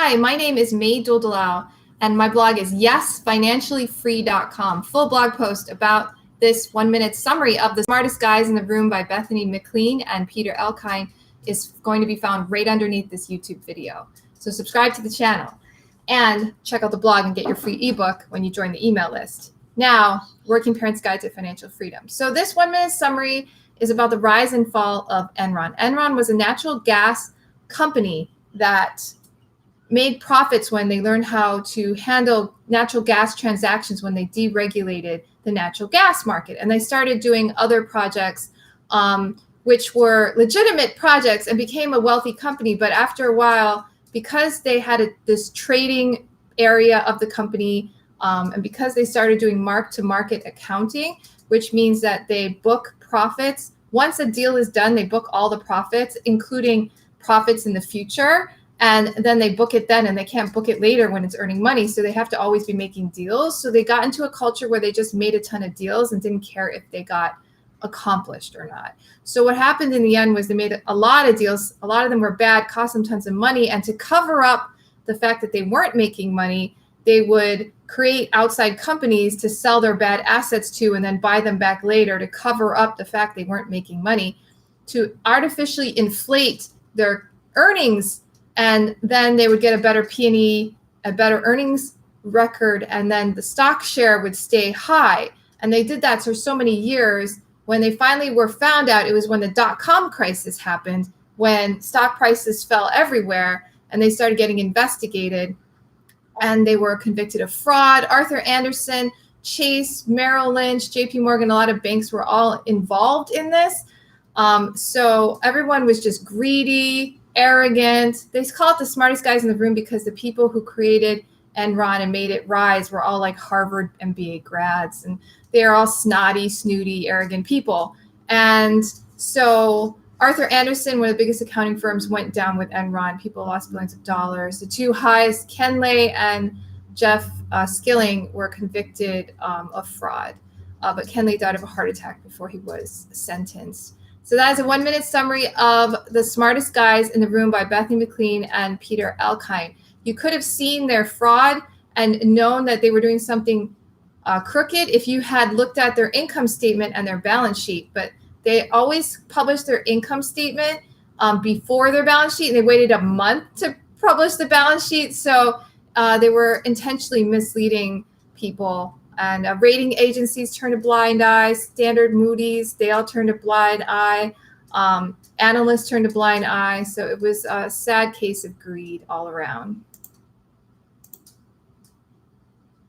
Hi, my name is May Duldalau, and my blog is yesfinanciallyfree.com. Full blog post about this 1-minute summary of The Smartest Guys in the Room by Bethany, McLean, and Peter Elkind is going to be found right underneath this YouTube video. So subscribe to the channel and check out the blog and get your free ebook when you join the email list. Now, Working Parents Guide to Financial Freedom. So this 1-minute summary is about the rise and fall of Enron. Enron was a natural gas company that made profits when they learned how to handle natural gas transactions when they deregulated the natural gas market. And they started doing other projects, which were legitimate projects, and became a wealthy company. But after a while, because they had this trading area of the company, and because they started doing mark-to-market accounting, which means that they book profits. Once a deal is done, they book all the profits, including profits in the future. And then they book it then, and they can't book it later when it's earning money. So they have to always be making deals. So they got into a culture where they just made a ton of deals and didn't care if they got accomplished or not. So what happened in the end was they made a lot of deals. A lot of them were bad, cost them tons of money. And to cover up the fact that they weren't making money, they would create outside companies to sell their bad assets to and then buy them back later to cover up the fact they weren't making money, to artificially inflate their earnings. And then they would get a better P&E, a better earnings record, and then the stock share would stay high. And they did that for so many years. When they finally were found out, it was when the dot-com crisis happened, when stock prices fell everywhere, and they started getting investigated, and they were convicted of fraud. Arthur Andersen, Chase, Merrill Lynch, JP Morgan, a lot of banks were all involved in this. So everyone was just greedy, arrogant. They call it the smartest guys in the room because the people who created Enron and made it rise were all like Harvard MBA grads, and they are all snotty, snooty, arrogant people. And so Arthur Andersen, one of the biggest accounting firms, went down with Enron. People lost billions of dollars. The two highest, Ken Lay and Jeff Skilling, were convicted of fraud. But Ken Lay died of a heart attack before he was sentenced. So that is a 1-minute summary of The Smartest Guys in the Room by Bethany McLean and Peter Elkind. You could have seen their fraud and known that they were doing something crooked if you had looked at their income statement and their balance sheet. But they always publish their income statement before their balance sheet, and they waited a month to publish the balance sheet. So they were intentionally misleading people. And rating agencies turned a blind eye. Standard, Moody's, they all turned a blind eye. Analysts turned a blind eye. So it was a sad case of greed all around.